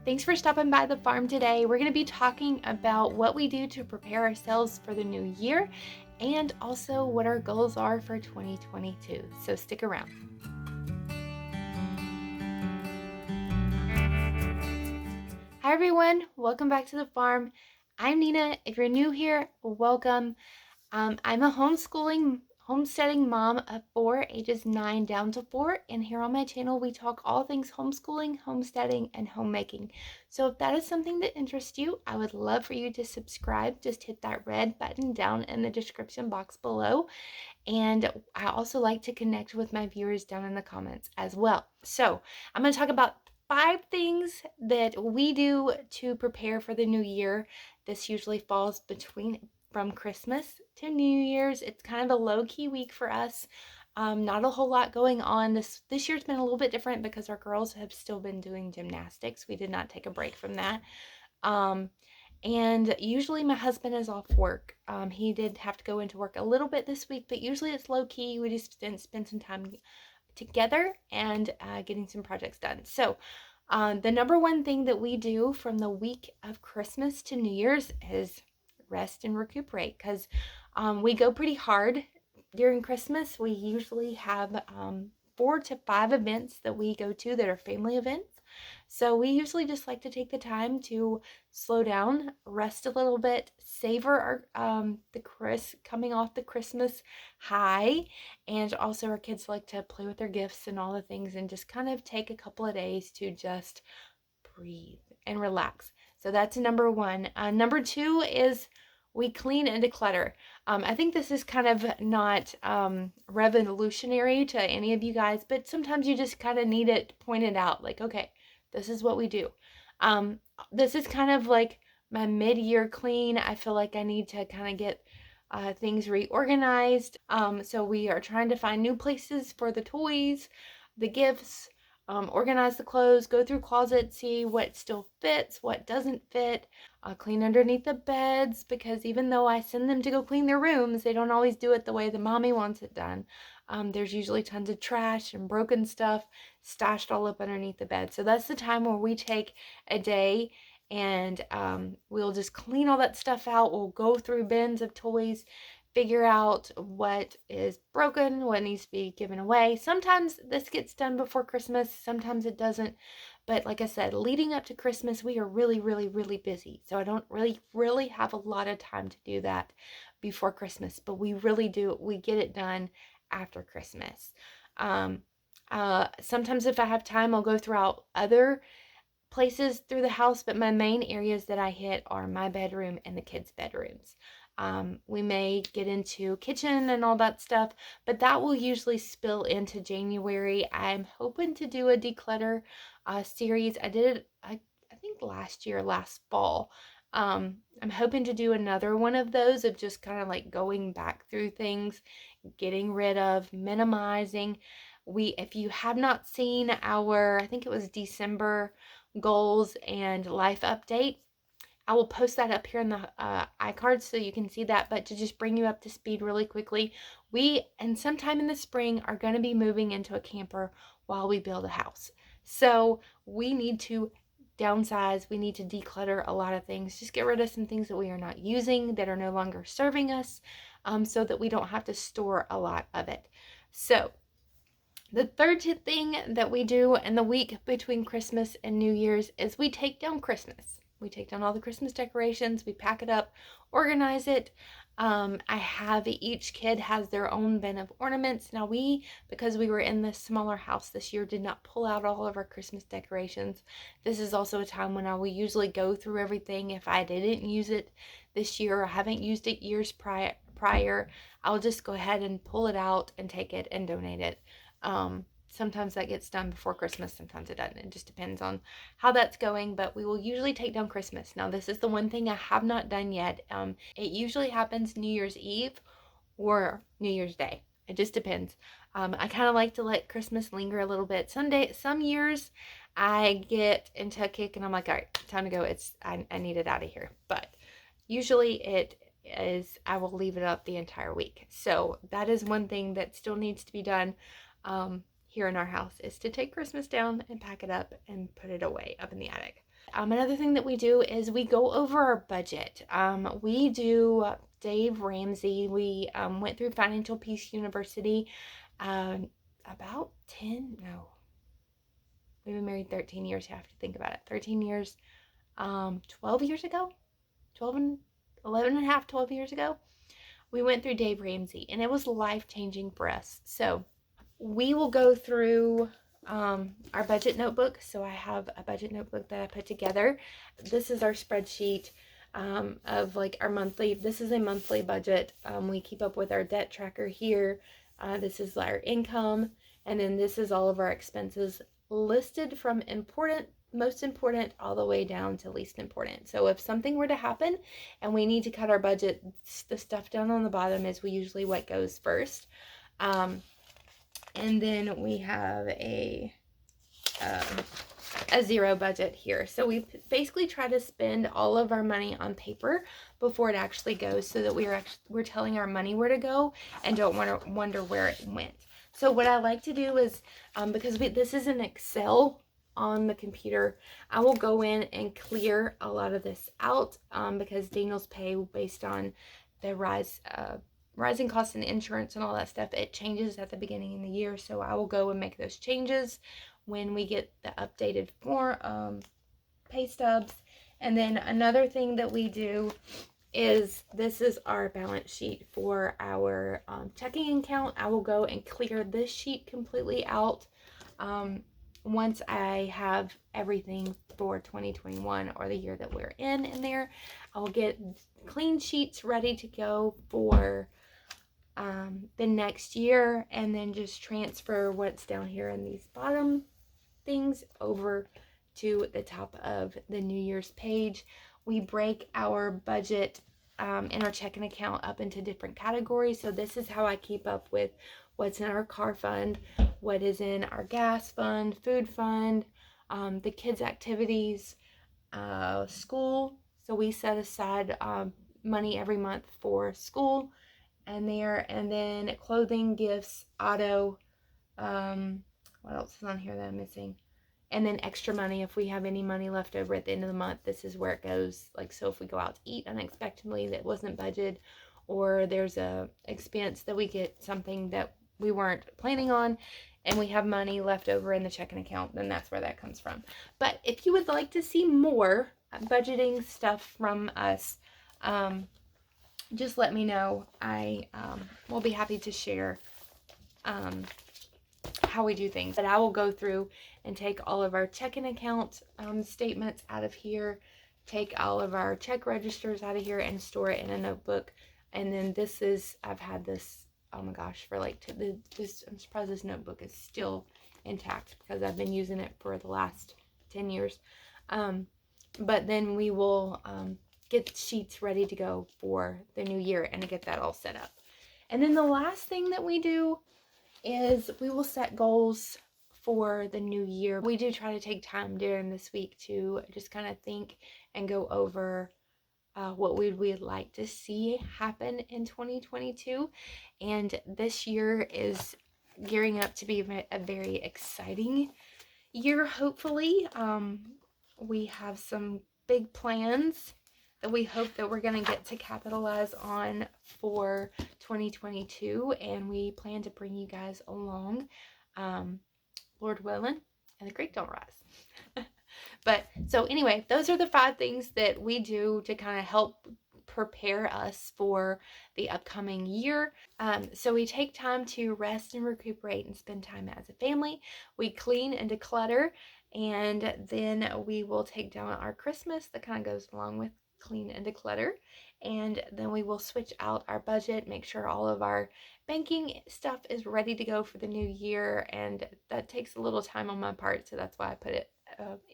Thanks for stopping by the farm today. We're going to be talking about what we do to prepare ourselves for the new year and also what our goals are for 2022. So stick around. Hi everyone, welcome back to the farm. I'm Nina. If you're new here, welcome. I'm a homesteading mom of four, ages 9 down to 4, and here on my channel we talk all things homeschooling, homesteading, and homemaking. So if that is something that interests you, I would love for you to subscribe. Just hit that red button down in the description box below. And I also like to connect with my viewers down in the comments as well. So I'm going to talk about 5 things that we do to prepare for the new year. This usually falls from Christmas to New Year's. It's kind of a low-key week for us. Not a whole lot going on. This year's been a little bit different because our girls have still been doing gymnastics. We did not take a break from that. Um, and usually my husband is off work. He did have to go into work a little bit this week, but usually it's low key. We just spend some time together and getting some projects done. So the number one thing that we do from the week of Christmas to New Year's is rest and recuperate, because we go pretty hard during Christmas. We usually have 4 to 5 events that we go to that are family events. So we usually just like to take the time to slow down, rest a little bit, savor our coming off the Christmas high, and also our kids like to play with their gifts and all the things, and just kind of take a couple of days to just breathe and relax. So that's number one. Number two is we clean and declutter. I think this is kind of not revolutionary to any of you guys, but sometimes you just kind of need it pointed out, like, okay, this is what we do. This is kind of like my mid-year clean. I feel like I need to kind of get things reorganized. So we are trying to find new places for the toys, the gifts, organize the clothes, go through closets, see what still fits, what doesn't fit, clean underneath the beds, because even though I send them to go clean their rooms, they don't always do it the way the mommy wants it done. There's usually tons of trash and broken stuff stashed all up underneath the bed. So that's the time where we take a day and we'll just clean all that stuff out. We'll go through bins of toys, figure out what is broken, what needs to be given away. Sometimes this gets done before Christmas, sometimes it doesn't. But like I said, leading up to Christmas, we are really, really, really busy. So I don't really have a lot of time to do that before Christmas, but we really do. We get it done after Christmas. Sometimes if I have time, I'll go throughout other places through the house, but my main areas that I hit are my bedroom and the kids' bedrooms. We may get into kitchen and all that stuff, but that will usually spill into January. I'm hoping to do a declutter series. I did it, I think last fall. I'm hoping to do another one of those of just kind of like going back through things, getting rid of, minimizing. If you have not seen our, I think it was December goals and life update, I will post that up here in the iCards so you can see that. But to just bring you up to speed really quickly, and sometime in the spring, are going to be moving into a camper while we build a house. So we need to downsize. We need to declutter a lot of things. Just get rid of some things that we are not using, that are no longer serving us, so that we don't have to store a lot of it. So the third thing that we do in the week between Christmas and New Year's is we take down Christmas. We take down all the Christmas decorations, we pack it up, organize it. Each kid has their own bin of ornaments. Now because we were in this smaller house this year, did not pull out all of our Christmas decorations. This is also a time when I will usually go through everything. If I didn't use it this year or haven't used it years prior, I'll just go ahead and pull it out and take it and donate it. Sometimes that gets done before Christmas, sometimes it doesn't. It just depends on how that's going, but we will usually take down Christmas. Now, this is the one thing I have not done yet. It usually happens New Year's Eve or New Year's Day. It just depends. I kind of like to let Christmas linger a little bit. Some years I get into a kick and I'm like, all right, time to go. I need it out of here. But usually I will leave it up the entire week. So that is one thing that still needs to be done. Here in our house, is to take Christmas down and pack it up and put it away up in the attic. another thing that we do is we go over our budget. We do Dave Ramsey. We went through Financial Peace University about 10, no, we've been married 13 years. You have to think about it. 13 years, 12 years ago, 12 and 11 and a half, 12 years ago, we went through Dave Ramsey, and it was life-changing for us. So we will go through our budget notebook. So I have a budget notebook that I put together. This is our spreadsheet of like our monthly. This is a monthly budget. We keep up with our debt tracker here. This is our income, and then this is all of our expenses listed from most important, all the way down to least important. So if something were to happen and we need to cut our budget, the stuff down on the bottom is usually what goes first. And then we have a zero budget here. So we basically try to spend all of our money on paper before it actually goes, so that we're telling our money where to go and don't wonder where it went. So what I like to do is, because this is an Excel on the computer, I will go in and clear a lot of this out, because Daniel's pay, based on the rising costs and insurance and all that stuff, it changes at the beginning of the year. So I will go and make those changes when we get the updated pay stubs. And then another thing that we do is, this is our balance sheet for our checking account. I will go and clear this sheet completely out once I have everything for 2021, or the year that we're in there. I will get clean sheets ready to go for the next year, and then just transfer what's down here in these bottom things over to the top of the New Year's page. We break our budget in our checking account up into different categories. So this is how I keep up with what's in our car fund, what is in our gas fund, food fund, the kids' activities, school. So we set aside money every month for school and then clothing, gifts, auto, what else is on here that I'm missing? And then extra money, if we have any money left over at the end of the month, this is where it goes. Like, so if we go out to eat unexpectedly that wasn't budgeted, or there's a expense that we get something that we weren't planning on, and we have money left over in the checking account, then that's where that comes from. But if you would like to see more budgeting stuff from us, just let me know. I will be happy to share how we do things. But I will go through and take all of our checking account statements out of here, take all of our check registers out of here, and store it in a notebook. And then this is, I've had this, oh my gosh, for like, I'm surprised this notebook is still intact, because I've been using it for the last 10 years. But then we will get sheets ready to go for the new year and to get that all set up. And then the last thing that we do is we will set goals for the new year. We do try to take time during this week to just kind of think and go over what we'd like to see happen in 2022. And this year is gearing up to be a very exciting year, hopefully. We have some big plans that we hope that we're going to get to capitalize on for 2022, and we plan to bring you guys along, Lord willing, and the creek don't rise. But so anyway, those are the 5 things that we do to kind of help prepare us for the upcoming year. So we take time to rest and recuperate and spend time as a family. We clean and declutter, and then we will take down our Christmas that kind of goes along with clean and declutter. And then we will switch out our budget, make sure all of our banking stuff is ready to go for the new year. And that takes a little time on my part, so that's why I put it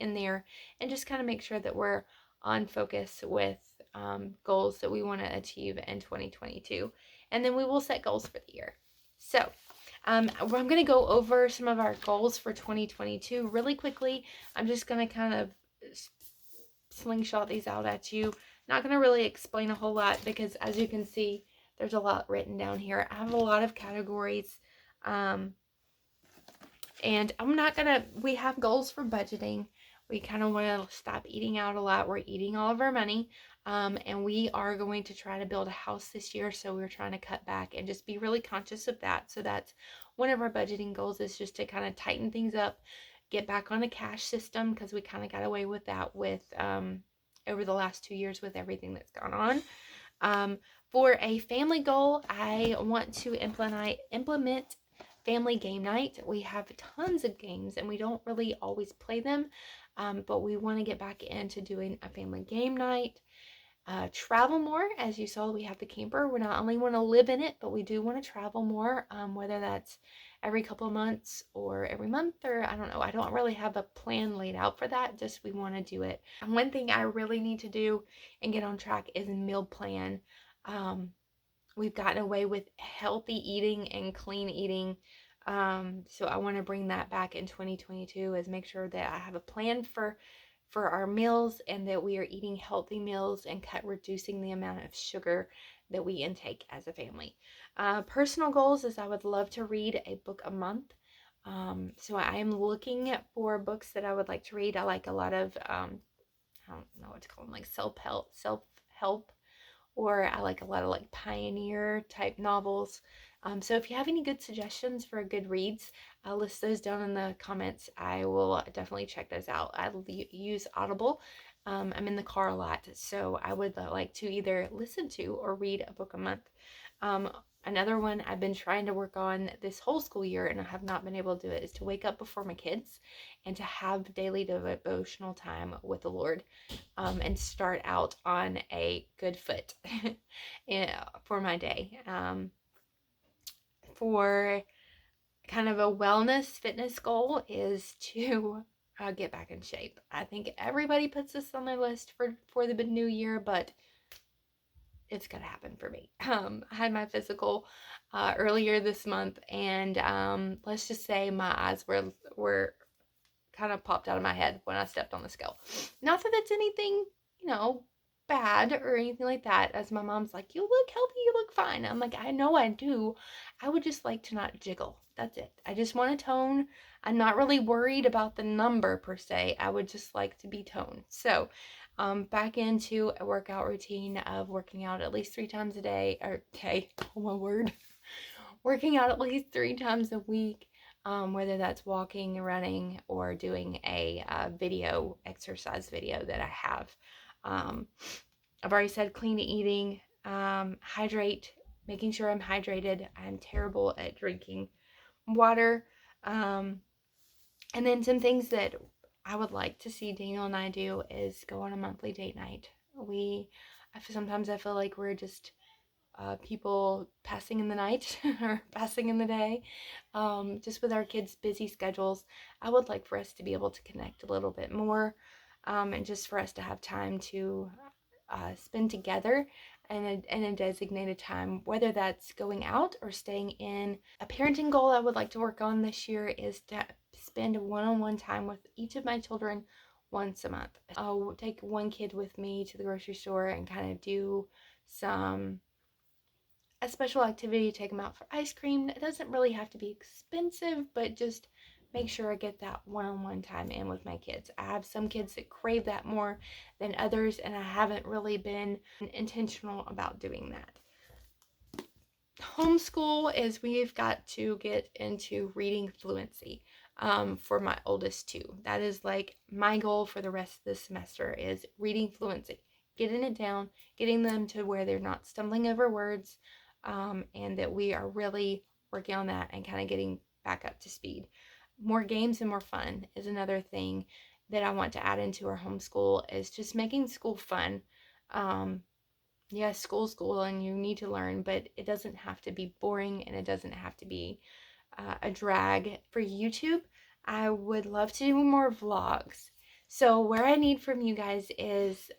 in there, and just kind of make sure that we're on focus with goals that we want to achieve in 2022. And then we will set goals for the year. So I'm going to go over some of our goals for 2022 really quickly. I'm just going to kind of slingshot these out at you. Not going to really explain a whole lot, because as you can see, there's a lot written down here. I have a lot of categories, and I'm not going to, we have goals for budgeting. We kind of want to stop eating out a lot. We're eating all of our money. And we are going to try to build a house this year. So we're trying to cut back and just be really conscious of that. So that's one of our budgeting goals, is just to kind of tighten things up, get back on a cash system, because we kind of got away with that with over the last 2 years with everything that's gone on. Um, for a family goal, I want to implement family game night. We have tons of games and we don't really always play them, but we want to get back into doing a family game night. Travel more. As you saw, we have the camper. We not only want to live in it, but we do want to travel more, whether that's every couple of months or every month, or I don't know. I don't really have a plan laid out for that, just we want to do it. And one thing I really need to do and get on track is meal plan. Um, we've gotten away with healthy eating and clean eating. So I want to bring that back in 2022, is make sure that I have a plan for our meals and that we are eating healthy meals and reducing the amount of sugar that we intake as a family. Personal goals is I would love to read a book a month. So I am looking for books that I would like to read. I like a lot of I don't know what to call them, like self help, or I like a lot of like pioneer type novels. So if you have any good suggestions for good reads, I'll list those down in the comments. I will definitely check those out. I use Audible. I'm in the car a lot, so I would like to either listen to or read a book a month. Um, Another one I've been trying to work on this whole school year and I have not been able to do it, is to wake up before my kids and to have daily devotional time with the Lord, and start out on a good foot for my day. For kind of a wellness fitness goal is to get back in shape. I think everybody puts this on their list for the new year, but it's gonna happen for me. I had my physical earlier this month, and let's just say my eyes were kind of popped out of my head when I stepped on the scale. Not that it's anything, bad or anything like that. As my mom's like, you look healthy, you look fine. I'm like, I know I do. I would just like to not jiggle. That's it. I just want to tone. I'm not really worried about the number per se. I would just like to be toned. So, back into a workout routine of working out at least 3 times a day, or day, oh my word, working out at least 3 times a week, whether that's walking, running, or doing a video exercise video that I have. Um, I've already said clean eating, hydrate, making sure I'm hydrated. I'm terrible at drinking water. Um, and then some things that I would like to see Daniel and I do is go on a monthly date night. Sometimes I feel like we're just people passing in the night or passing in the day, just with our kids' busy schedules. I would like for us to be able to connect a little bit more, and just for us to have time to spend together in a designated time, whether that's going out or staying in. A parenting goal I would like to work on this year is to spend one-on-one time with each of my children once a month. I'll take one kid with me to the grocery store and kind of do a special activity, take them out for ice cream. It doesn't really have to be expensive, but just make sure I get that one-on-one time in with my kids. I have some kids that crave that more than others, and I haven't really been intentional about doing that. Homeschool is we've got to get into reading fluency, for my oldest two. That is like my goal for the rest of this semester, is reading fluency, getting it down, getting them to where they're not stumbling over words, and that we are really working on that and kind of getting back up to speed. More games and more fun is another thing that I want to add into our homeschool, is just making school fun. Yes, school, and you need to learn, but it doesn't have to be boring and it doesn't have to be a drag. For YouTube, I would love to do more vlogs. So where I need from you guys is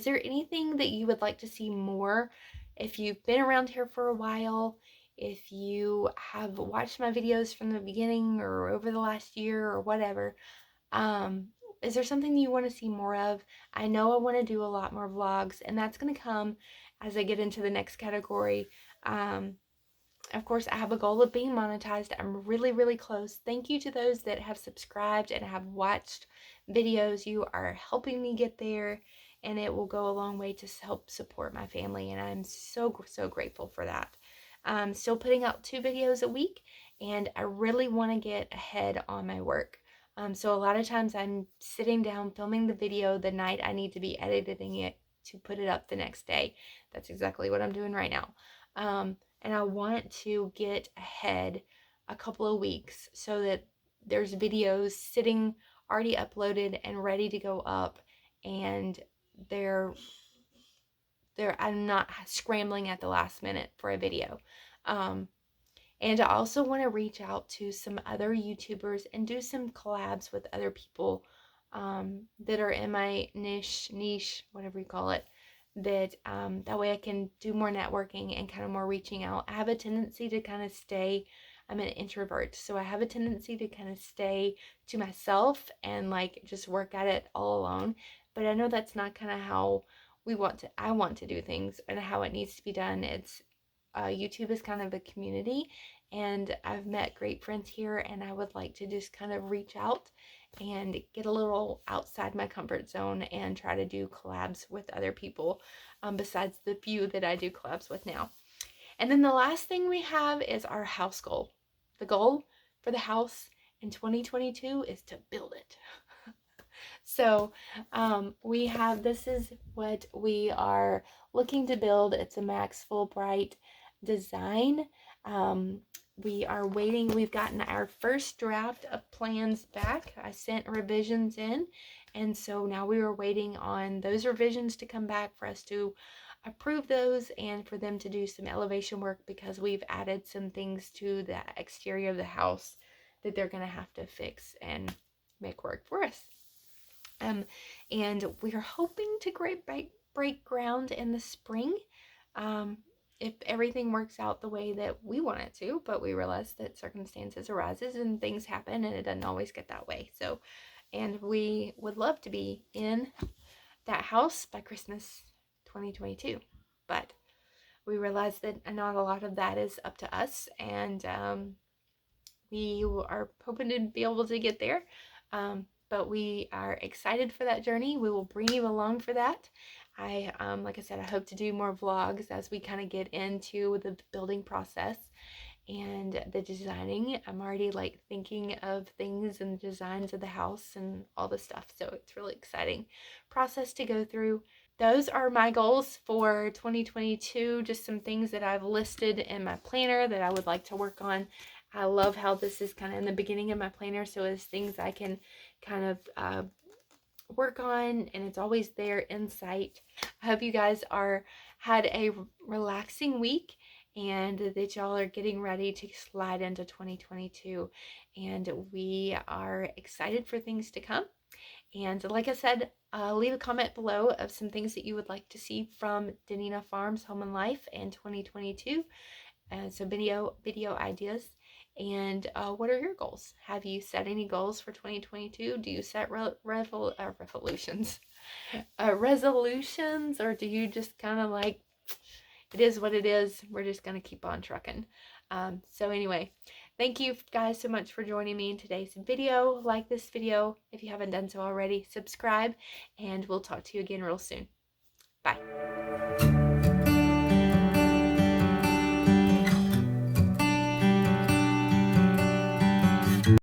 there anything that you would like to see more? If you've been around here for a while, if you have watched my videos from the beginning or over the last year or whatever, um, is there something you want to see more of? I know I want to do a lot more vlogs, and that's going to come as I get into the next category. Of course, I have a goal of being monetized. I'm really, really close. Thank you to those that have subscribed and have watched videos. You are helping me get there, and it will go a long way to help support my family, and I'm so grateful for that. I'm still putting out 2 videos a week, and I really want to get ahead on my work. So a lot of times I'm sitting down filming the video the night I need to be editing it to put it up the next day. That's exactly what I'm doing right now. And I want to get ahead a couple of weeks so that there's videos sitting already uploaded and ready to go up, and they're I'm not scrambling at the last minute for a video. And I also want to reach out to some other YouTubers and do some collabs with other people that are in my niche, whatever you call it. That way I can do more networking and kind of more reaching out. I have a tendency to kind of stay. I'm an introvert, so I have a tendency to kind of stay to myself and like just work at it all alone. But I know that's not kind of how I want to do things and how it needs to be done. It's YouTube is kind of a community, and I've met great friends here, and I would like to just kind of reach out and get a little outside my comfort zone and try to do collabs with other people besides the few that I do collabs with now. And then the last thing we have is our house goal. The goal for the house in 2022 is to build it. So this is what we are looking to build. It's a Max Fulbright design. We are waiting. We've gotten our first draft of plans back. I sent revisions in, and so now we are waiting on those revisions to come back for us to approve those and for them to do some elevation work, because we've added some things to the exterior of the house that they're going to have to fix and make work for us. And we're hoping to break ground in the spring, if everything works out the way that we want it to. But we realize that circumstances arises and things happen, and it doesn't always get that way. So, and we would love to be in that house by Christmas 2022, but we realize that not a lot of that is up to us, and we are hoping to be able to get there. But we are excited for that journey. We will bring you along for that. Like I said, I hope to do more vlogs as we kind of get into the building process and the designing. I'm already like thinking of things and designs of the house and all the stuff. So it's really exciting process to go through. Those are my goals for 2022. Just some things that I've listed in my planner that I would like to work on. I love how this is kind of in the beginning of my planner, so it's things I can kind of work on, and it's always there in sight. I hope you guys had a relaxing week, and that y'all are getting ready to slide into 2022, and we are excited for things to come. And like I said, leave a comment below of some things that you would like to see from Danina Farms Home and Life in 2022, and some video ideas. And what are your goals? Have you set any goals for 2022? Do you set resolutions, or do you just kind of like, it is what it is, we're just gonna keep on trucking? So anyway, thank you guys so much for joining me in today's video. Like this video if you haven't done so already, subscribe, and we'll talk to you again real soon. Bye.